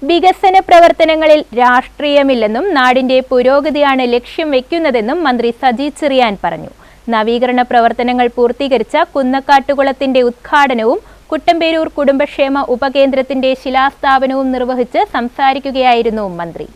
വികസന പ്രവർത്തനങ്ങളിൽ രാഷ്ട്രീയമില്ലെന്നും നാടിന്റെ പുരോഗതിയാണ് ലക്ഷ്യം വെക്കുന്നതെന്നും മന്ത്രി സജി ചെറിയാൻ പറഞ്ഞു. നവീകരണ പ്രവർത്തനങ്ങൾ പൂർത്തീകരിച്ച കുന്നക്കാട്ടുകുളത്തിന്റെ ഉദ്ഘാടനവും കുട്ടമ്പേരൂർ കുടുംബക്ഷേമ ഉപകേന്ദ്രത്തിന്റെ ശിലാസ്ഥാപനവും നിർവഹിച്ച് സംസാരിക്കുകയായിരുന്നു മന്ത്രി.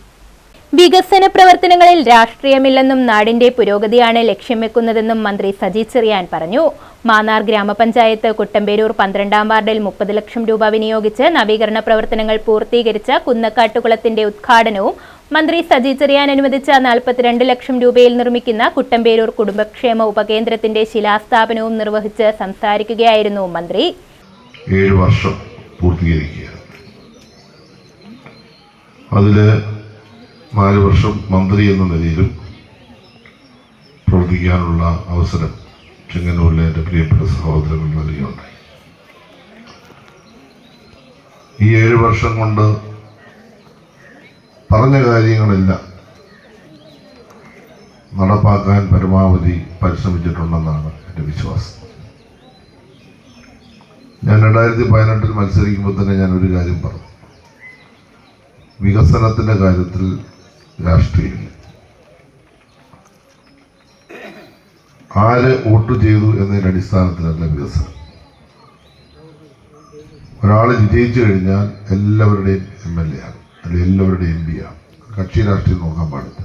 വികസന പ്രവർത്തനങ്ങളിൽ രാഷ്ട്രീയമില്ലെന്നും നാടിന്റെ പുരോഗതിയാണ് ലക്ഷ്യം വെക്കുന്നതെന്നും മന്ത്രി സജി ചെറിയാൻ പറഞ്ഞു. മാന്നാർ ഗ്രാമപഞ്ചായത്ത് കുട്ടമ്പേരൂർ 12-ാം വാർഡിൽ 30 ലക്ഷം രൂപ വിനിയോഗിച്ച് നവീകരണ പ്രവർത്തനങ്ങൾ പൂർത്തീകരിച്ച കുന്നക്കാട്ടുകുളത്തിന്റെ ഉദ്ഘാടനവും മന്ത്രി സജി ചെറിയാൻ അനുവദിച്ച 42 ലക്ഷം രൂപയിൽ നിർമ്മിക്കുന്ന കുട്ടമ്പേരൂർ കുടുംബക്ഷേമ ഉപകേന്ദ്രത്തിന്റെ ശിലാസ്ഥാപനവും നിർവഹിച്ച് സംസാരിക്കുകയായിരുന്നു മന്ത്രി. 7 വർഷം പൂർത്തീകരിക്കുകയാണ്. അതില് 4 വർഷം മന്ത്രി എന്ന നിലയിലും പ്രവർത്തിക്കാനുള്ള അവസരം ചെങ്ങന്നൂരിലെ എൻ്റെ പ്രിയപ്പെട്ട സഹോദരങ്ങൾ നൽകുകയുണ്ടായി. ഈ 7 വർഷം കൊണ്ട് പറഞ്ഞ കാര്യങ്ങളെല്ലാം നടപ്പാക്കാൻ പരമാവധി പരിശ്രമിച്ചിട്ടുണ്ടെന്നാണ് എൻ്റെ വിശ്വാസം. ഞാൻ 2018 മത്സരിക്കുമ്പോൾ തന്നെ ഞാൻ ഒരു കാര്യം പറഞ്ഞു: വികസനത്തിൻ്റെ കാര്യത്തിൽ രാഷ്ട്രീയമില്ല. ആര് വോട്ട് ചെയ്തു എന്നതിൻ്റെ അടിസ്ഥാനത്തിലല്ല വികസനം. ഒരാൾ വിജയിച്ചു കഴിഞ്ഞാൽ എല്ലാവരുടെയും MLA ആണ്, അല്ലെങ്കിൽ എല്ലാവരുടെയും MP ആണ്. കക്ഷി രാഷ്ട്രീയം നോക്കാൻ പാടില്ല.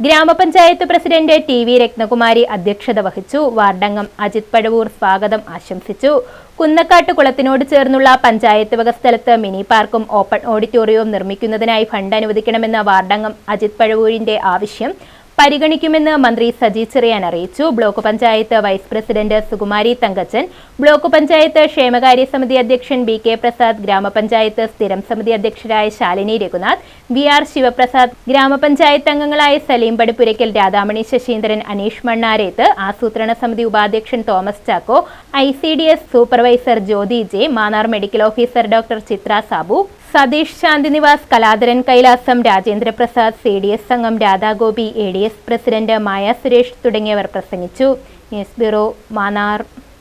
ഗ്രാമപഞ്ചായത്ത് പ്രസിഡന്റ് TV രത്നകുമാരി അധ്യക്ഷത വഹിച്ചു. വാർഡംഗം അജിത് പഴവൂർ സ്വാഗതം ആശംസിച്ചു. കുന്നക്കാട്ട് കുളത്തിനോട് ചേർന്നുള്ള പഞ്ചായത്ത് വക സ്ഥലത്ത് മിനി പാർക്കും ഓപ്പൺ ഓഡിറ്റോറിയവും നിർമ്മിക്കുന്നതിനായി ഫണ്ട് അനുവദിക്കണമെന്ന വാർഡംഗം അജിത് പഴവൂരിന്റെ ആവശ്യം പരിഗണിക്കുമെന്ന് മന്ത്രി സജി ചെറിയാൻ അറിയിച്ചു. Block panchayat vice president Sukumari Thankachan, block panchayat ക്ഷേമകാര്യ സമിതി അധ്യക്ഷൻ BK പ്രസാദ്, ഗ്രാമപഞ്ചായത്ത് സ്ഥിരം സമിതി അധ്യക്ഷരായ ശാലിനി രഘുനാഥ്, VR ശിവപ്രസാദ്, ഗ്രാമപഞ്ചായത്ത് അംഗങ്ങളായ സലീം പടിപ്പുരയ്ക്കൽ, രാധാമണി ശശീന്ദ്രൻ, അനീഷ് മണ്ണാരേത്ത്, ആസൂത്രണ സമിതി ഉപാധ്യക്ഷൻ Thomas Chacko, ICDS supervisor Jyothi J, Mannar medical officer doctor Chitra Sabu, Satheesh Shanthinivas, Kaladharan Kailasam, Rajendra Prasad, CDS അംഗം രാധാഗോപി, ADS പ്രസിഡന്റ് മായ സുരേഷ് തുടങ്ങിയവർ പ്രസംഗിച്ചു. News bureau, Mannar.